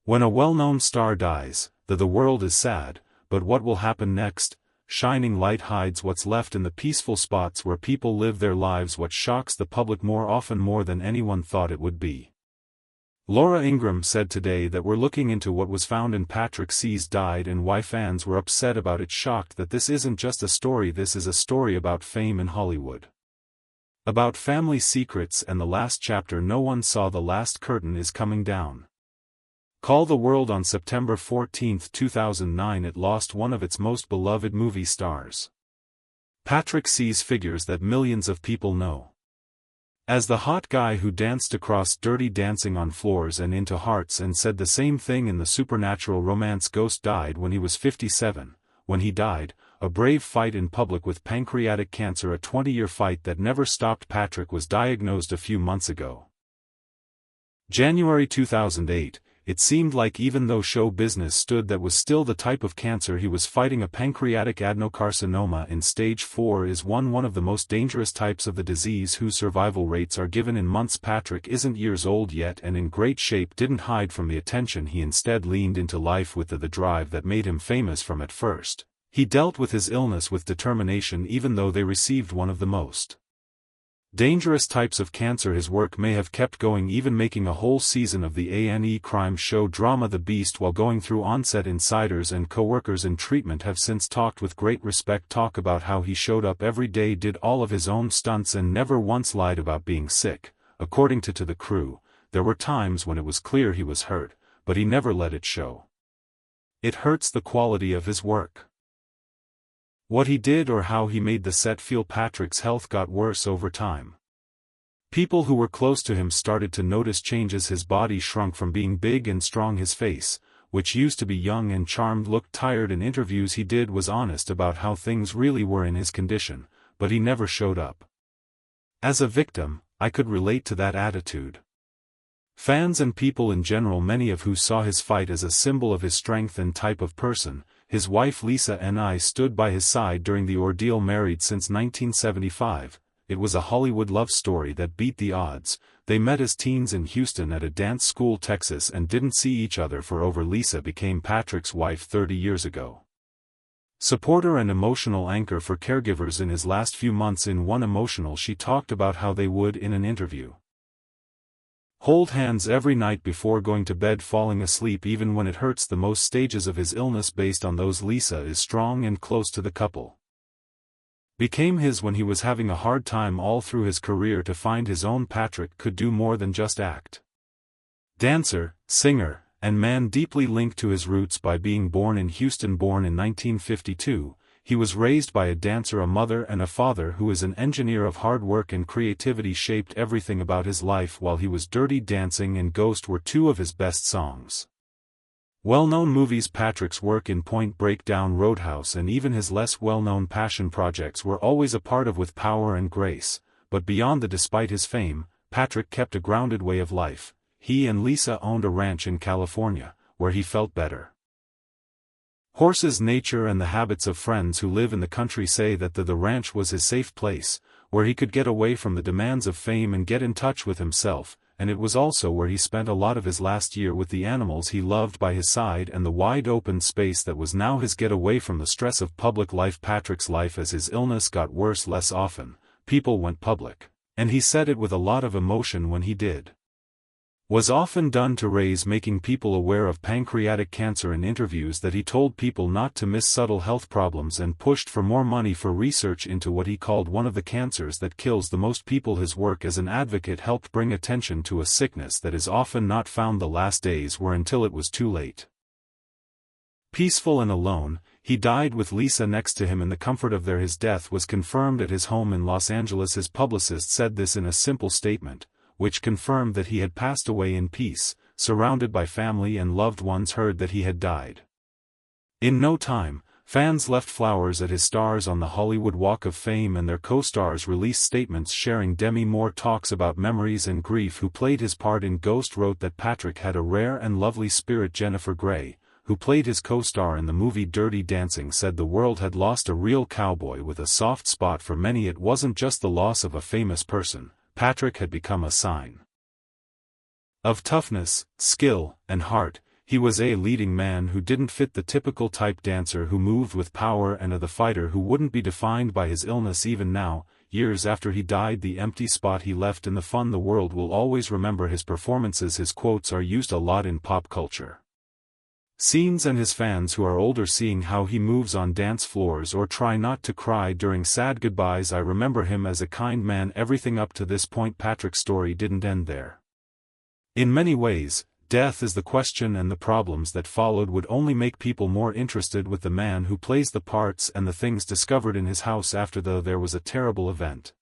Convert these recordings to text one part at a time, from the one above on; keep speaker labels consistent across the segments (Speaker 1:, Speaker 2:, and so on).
Speaker 1: When a well-known star dies, the world is sad, but what will happen next? Shining light hides what's left in the peaceful spots where people live their lives. What shocks the public more than anyone thought it would be. Laura Ingraham said today that we're looking into what was found in Patrick C's died and why fans were upset about it. Shocked that this isn't just a story, this is a story about fame in Hollywood. About family secrets and the last chapter. No one saw the last curtain is coming down. Call the world on September 14, 2009 it lost one of its most beloved movie stars. Patrick C's figures that millions of people know as the hot guy who danced across Dirty Dancing on floors and into hearts and said the same thing in the supernatural romance Ghost died when he was 57. When he died, a brave fight in public with pancreatic cancer, a 20-year fight that never stopped. Patrick was diagnosed a few months ago. January 2008, it seemed like even though show business stood that was still the type of cancer he was fighting. A pancreatic adenocarcinoma in stage 4 is one of the most dangerous types of the disease whose survival rates are given in months. Patrick isn't years old yet and in great shape. Didn't hide from the attention, he instead leaned into life with the drive that made him famous from at first. He dealt with his illness with determination even though they received one of the most dangerous types of cancer. His work may have kept going, even making a whole season of the A&E crime show drama The Beast while going through onset. Insiders and co-workers in treatment have since talked with great respect, talk about how he showed up every day, did all of his own stunts and never once lied about being sick. According to the crew, there were times when it was clear he was hurt, but he never let it show. It hurts the quality of his work. What he did or how he made the set feel. Patrick's health got worse over time. People who were close to him started to notice changes. His body shrunk from being big and strong. His face, which used to be young and charmed, looked tired. In interviews he did was honest about how things really were in his condition, but he never showed up. As a victim, I could relate to that attitude. Fans and people in general, many of who saw his fight as a symbol of his strength and type of person. His wife Lisa and I stood by his side during the ordeal. Married since 1975, it was a Hollywood love story that beat the odds. They met as teens in Houston at a dance school, Texas, and didn't see each other for over. Lisa became Patrick's wife 30 years ago. Supporter and emotional anchor for caregivers in his last few months. In one emotional, she talked about how they would, in an interview, hold hands every night before going to bed, falling asleep even when it hurts. The most stages of his illness based on those. Lisa is strong and close to the couple. Became his when he was having a hard time all through his career to find his own. Patrick could do more than just act. Dancer, singer, and man deeply linked to his roots by being born in Houston. Born in 1952, he was raised by a dancer, a mother and a father who is an engineer of hard work and creativity. Shaped everything about his life while he was. Dirty Dancing and Ghost were two of his best songs. Well-known movies. Patrick's work in Point Break, Down, Roadhouse, and even his less well-known passion projects were always a part of with power and grace. But beyond despite his fame, Patrick kept a grounded way of life. He and Lisa owned a ranch in California, where he felt better. Horses, nature, and the habits of friends who live in the country say that the ranch was his safe place, where he could get away from the demands of fame and get in touch with himself, and it was also where he spent a lot of his last year with the animals he loved by his side and the wide open space that was now his getaway from the stress of public life. Patrick's life as his illness got worse less often, people went public, and he said it with a lot of emotion when he did. Was often done to raise making people aware of pancreatic cancer. In interviews that he told people not to miss subtle health problems and pushed for more money for research into what he called one of the cancers that kills the most people. His work as an advocate helped bring attention to a sickness that is often not found. The last days were until it was too late. Peaceful and alone, he died with Lisa next to him in the comfort of his death was confirmed at his home in Los Angeles. His publicist said this in a simple statement, which confirmed that he had passed away in peace, surrounded by family and loved ones. Heard that he had died. In no time, fans left flowers at his stars on the Hollywood Walk of Fame, and their co-stars released statements sharing. Demi Moore talks about memories and grief, who played his part in Ghost, wrote that Patrick had a rare and lovely spirit. Jennifer Grey, who played his co-star in the movie Dirty Dancing, said the world had lost a real cowboy with a soft spot for many. It wasn't just the loss of a famous person. Patrick had become a sign of toughness, skill, and heart. He was a leading man who didn't fit the typical type dancer who moved with power and the fighter who wouldn't be defined by his illness even now, years after he died. The empty spot he left in the fun. The world will always remember his performances. His quotes are used a lot in pop culture scenes, and his fans who are older seeing how he moves on dance floors or try not to cry during sad goodbyes. I remember him as a kind man. Everything up to this point, Patrick's story didn't end there. In many ways, death is the question, and the problems that followed would only make people more interested with the man who plays the parts and the things discovered in his house after there was a terrible event.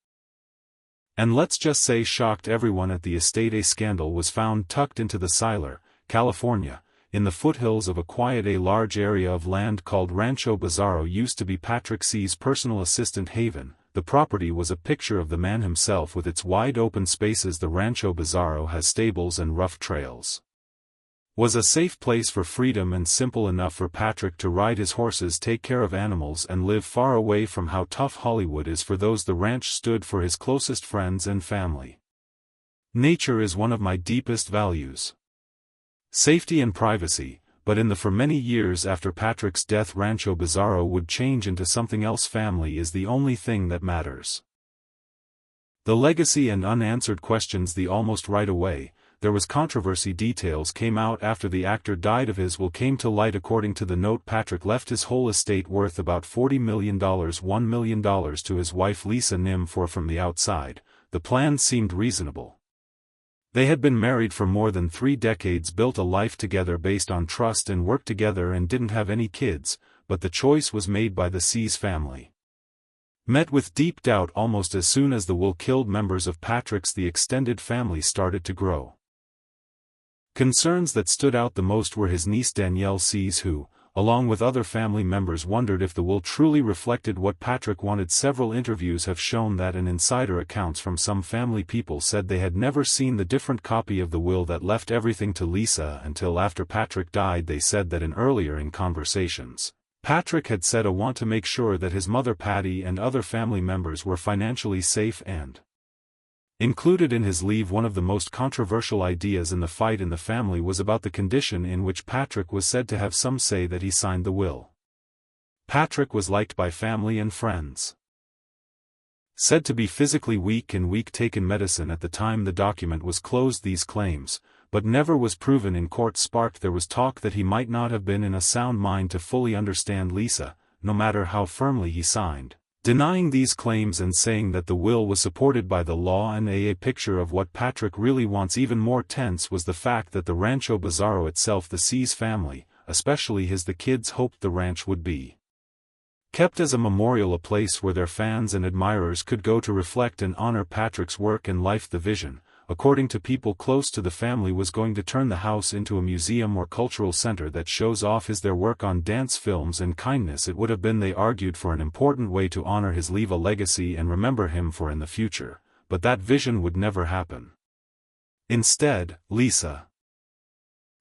Speaker 1: And let's just say shocked everyone at the estate. A scandal was found tucked into the Siler, California, in the foothills of a large area of land called Rancho Bizarro used to be Patrick C's personal assistant haven. The property was a picture of the man himself with its wide open spaces. The Rancho Bizarro has stables and rough trails. Was a safe place for freedom and simple enough for Patrick to ride his horses, take care of animals, and live far away from how tough Hollywood is for those. The ranch stood for his closest friends and family. Nature is one of my deepest values. Safety and privacy, but for many years after Patrick's death, Rancho Bizarro would change into something else. Family is the only thing that matters. The legacy and unanswered questions. The almost right away, there was controversy. Details came out after the actor died of his will came to light. According to the note, Patrick left his whole estate worth about $40 million, $1 million to his wife Lisa Nim. From the outside, the plan seemed reasonable. They had been married for more than 3 decades, built a life together based on trust, and worked together, and didn't have any kids, but the choice was made by the C's family. Met with deep doubt almost as soon as the will killed members of Patrick's the extended family started to grow. Concerns that stood out the most were his niece Danielle C's, who, along with other family members, wondered if the will truly reflected what Patrick wanted. Several interviews have shown that, and insider accounts from some family people said they had never seen the different copy of the will that left everything to Lisa until after Patrick died. They said that in earlier conversations, Patrick had said, "I want to make sure that his mother Patty and other family members were financially safe," and included in his leave. One of the most controversial ideas in the fight in the family was about the condition in which Patrick was said to have. Some say that he signed the will. Patrick was liked by family and friends. Said to be physically weak and taken medicine at the time the document was closed. These claims, but never was proven in court, sparked. There was talk that he might not have been in a sound mind to fully understand Lisa, no matter how firmly he signed, denying these claims and saying that the will was supported by the law and a picture of what Patrick really wants. Even more tense was the fact that the Rancho Bizarro itself, the C's family, especially the kids, hoped the ranch would be kept as a memorial, a place where their fans and admirers could go to reflect and honor Patrick's work and life. The vision, according to people close to the family, was going to turn the house into a museum or cultural center that shows off their work on dance films and kindness. It would have been, they argued, for an important way to honor his leave a legacy and remember him for in the future, but that vision would never happen. Instead, Lisa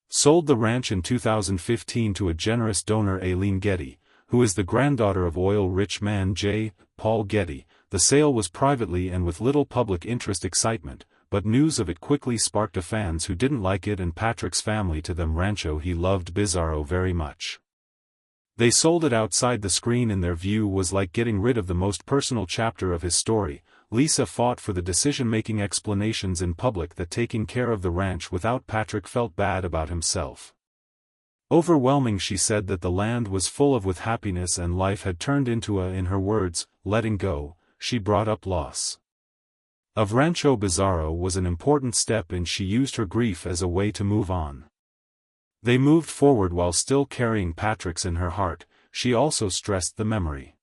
Speaker 1: sold the ranch in 2015 to a generous donor, Aileen Getty, who is the granddaughter of oil-rich man J. Paul Getty. The sale was privately and with little public interest. Excitement, but news of it quickly sparked fans who didn't like it and Patrick's family. To them, Rancho, he loved Bizarro very much. They sold it outside the screen. In their view, was like getting rid of the most personal chapter of his story. Lisa fought for the decision-making explanations in public that taking care of the ranch without Patrick felt bad about himself. Overwhelming, she said that the land was full of with happiness and life had turned into in her words, letting go. She brought up loss of Rancho Bizarro was an important step, and she used her grief as a way to move on. They moved forward while still carrying Patrick's in her heart. She also stressed the memory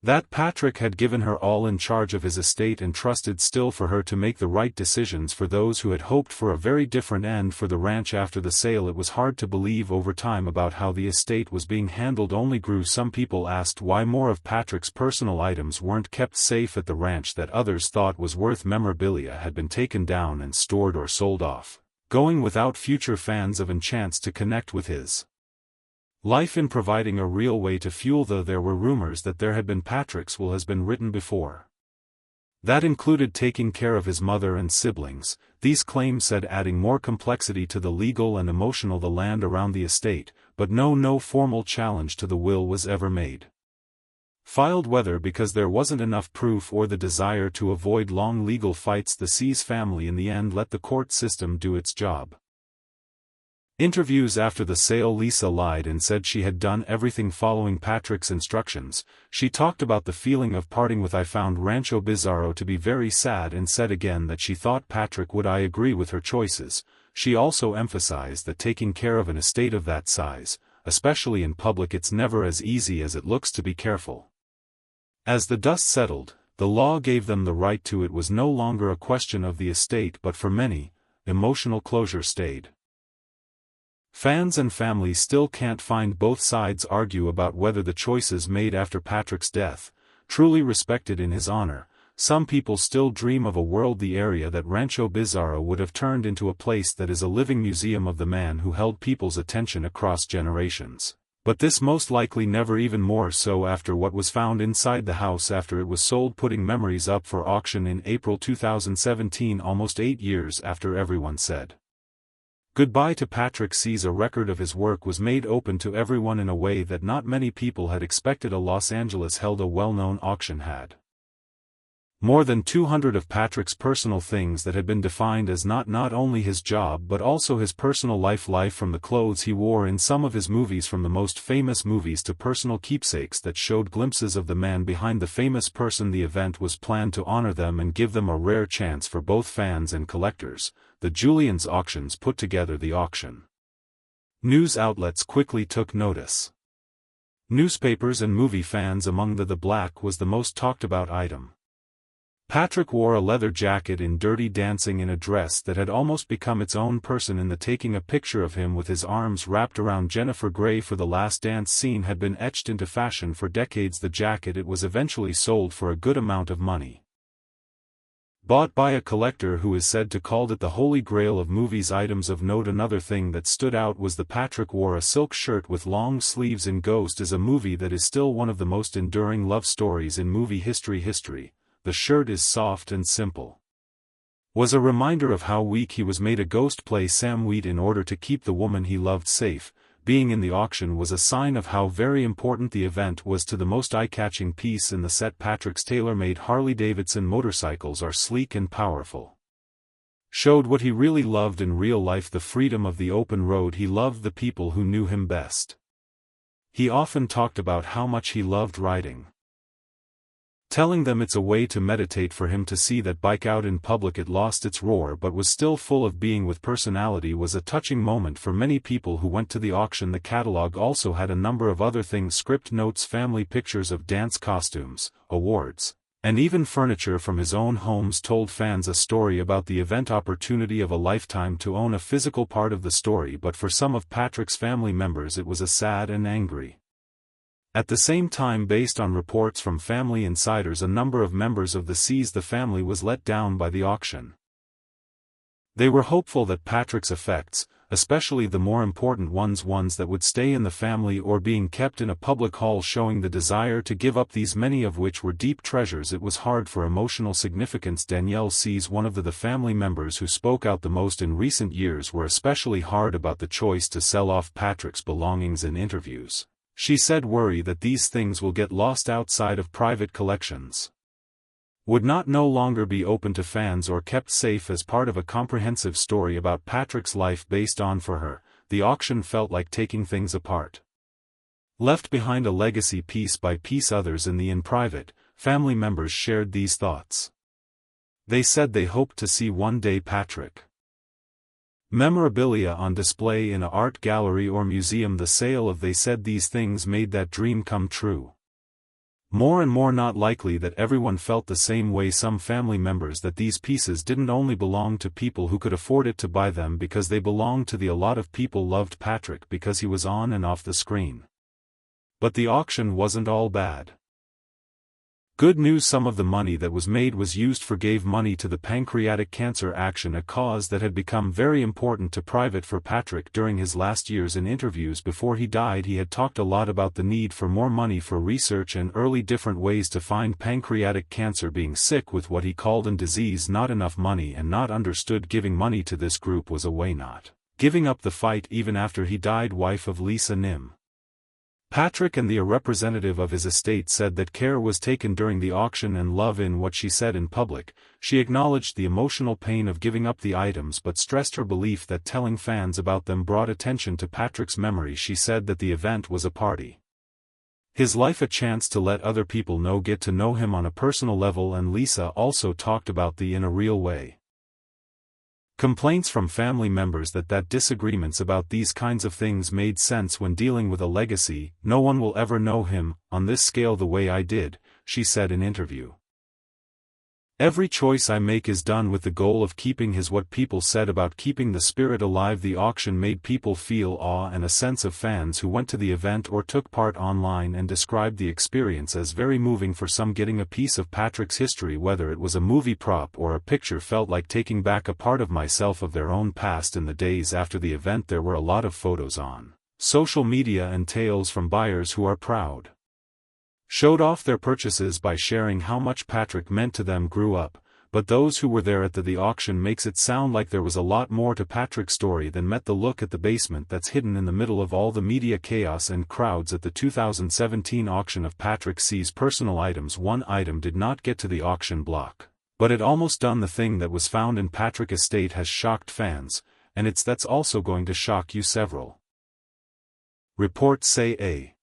Speaker 1: that Patrick had given her all in charge of his estate and trusted still for her to make the right decisions for those who had hoped for a very different end for the ranch after the sale. It was hard to believe over time about how the estate was being handled only grew. Some people asked why more of Patrick's personal items weren't kept safe at the ranch that others thought was worth. Memorabilia had been taken down and stored or sold off, going without future fans of a chance to connect with his life in providing a real way to fuel. Though there were rumors that there had been Patrick's will has been written before. That included taking care of his mother and siblings, these claims said, adding more complexity to the legal and emotional the land around the estate, but no formal challenge to the will was ever made. Filed whether because there wasn't enough proof or the desire to avoid long legal fights, the Swayze family in the end let the court system do its job. Interviews after the sale, Lisa lied and said she had done everything following Patrick's instructions. She talked about the feeling of parting with "I found Rancho Bizarro to be very sad," and said again that she thought Patrick would. I agree with her choices. She also emphasized that taking care of an estate of that size, especially in public, it's never as easy as it looks. To be careful. As the dust settled, the law gave them the right to. It was no longer a question of the estate, but for many, emotional closure stayed. Fans and family still can't find both sides argue about whether the choices made after Patrick's death, truly respected in his honor. Some people still dream of a world, the area that Rancho Bizarro would have turned into, a place that is a living museum of the man who held people's attention across generations. But this most likely never, even more so after what was found inside the house after it was sold, putting memories up for auction in April 2017, almost 8 years after everyone said goodbye to Patrick Swayze. A record of his work was made open to everyone in a way that not many people had expected. A Los Angeles held a well-known auction had more than 200 of Patrick's personal things that had been defined as not only his job but also his personal life, from the clothes he wore in some of his movies, from the most famous movies, to personal keepsakes that showed glimpses of the man behind the famous person. The event was planned to honor them and give them a rare chance for both fans and collectors. The Julian's Auctions put together the auction. News outlets quickly took notice. Newspapers and movie fans among the black was the most talked about item. Patrick wore a leather jacket in Dirty Dancing, in a dress that had almost become its own person in the taking. A picture of him with his arms wrapped around Jennifer Grey for the last dance scene had been etched into fashion for decades. The jacket, it was eventually sold for a good amount of money. Bought by a collector who is said to called it the holy grail of movies. Items of note. Another thing that stood out was the Patrick wore a silk shirt with long sleeves in Ghost is a movie that is still one of the most enduring love stories in movie history. The shirt is soft and simple. Was a reminder of how weak he was made. A ghost play Sam Wheat in order to keep the woman he loved safe. Being in the auction was a sign of how very important the event was to the most eye-catching piece in the set. Patrick's tailor-made Harley-Davidson motorcycles are sleek and powerful. Showed what he really loved in real life, the freedom of the open road. He loved the people who knew him best. He often talked about how much he loved riding, telling them it's a way to meditate. For him to see that bike out in public, it lost its roar but was still full of being with personality, was a touching moment for many people who went to the auction. The catalog also had a number of other things: script notes, family pictures of dance costumes, awards, and even furniture from his own homes. Told fans a story about the event, opportunity of a lifetime to own a physical part of the story. But for some of Patrick's family members it was a sad and angry. At the same time, based on reports from family insiders, a number of members of the Swayze family was let down by the auction. They were hopeful that Patrick's effects, especially the more important ones that would stay in the family or being kept in a public hall, showing the desire to give up these, many of which were deep treasures. It was hard for emotional significance. Danielle Swayze, one of the family members who spoke out the most in recent years, were especially hard about the choice to sell off Patrick's belongings. In interviews, she said worry that these things will get lost outside of private collections, would no longer be open to fans or kept safe as part of a comprehensive story about Patrick's life. Based on, for her, the auction felt like taking things apart, left behind a legacy piece by piece. Others in private, family members shared these thoughts. They said they hoped to see one day Patrick memorabilia on display in an art gallery or museum. The sale of, they said, these things made that dream come true. More and more not likely that everyone felt the same way. Some family members that these pieces didn't only belong to people who could afford it to buy them because they belonged to a lot of people loved Patrick because he was on and off the screen. But the auction wasn't all bad. Good news, some of the money that was made was used for gave money to the Pancreatic Cancer Action, a cause that had become very important to private for Patrick during his last years. In interviews before he died, he had talked a lot about the need for more money for research and early different ways to find pancreatic cancer, being sick with what he called an disease, not enough money and not understood. Giving money to this group was a way, not giving up the fight even after he died. Wife of Lisa Nim. Patrick and the representative of his estate said that care was taken during the auction and love in what she said in public. She acknowledged the emotional pain of giving up the items but stressed her belief that telling fans about them brought attention to Patrick's memory. She said that the event was a party. His life, a chance to let other people know, get to know him on a personal level, and Lisa also talked about the in a real way. Complaints from family members that disagreements about these kinds of things made sense when dealing with a legacy. No one will ever know him on this scale the way I did, she said in interview. Every choice I make is done with the goal of keeping his. What people said about keeping the spirit alive. The auction made people feel awe and a sense of fans who went to the event or took part online and described the experience as very moving. For some, getting a piece of Patrick's history, whether it was a movie prop or a picture, felt like taking back a part of myself, of their own past. In the days after the event, there were a lot of photos on social media and tales from buyers who are proud. Showed off their purchases by sharing how much Patrick meant to them. Grew up, but those who were there at the auction makes it sound like there was a lot more to Patrick's story than met the look at the basement that's hidden in the middle of all the media chaos and crowds at the 2017 auction of Patrick C's personal items. One item did not get to the auction block, but it almost done. The thing that was found in Patrick estate has shocked fans, and that's also going to shock you. Several reports say a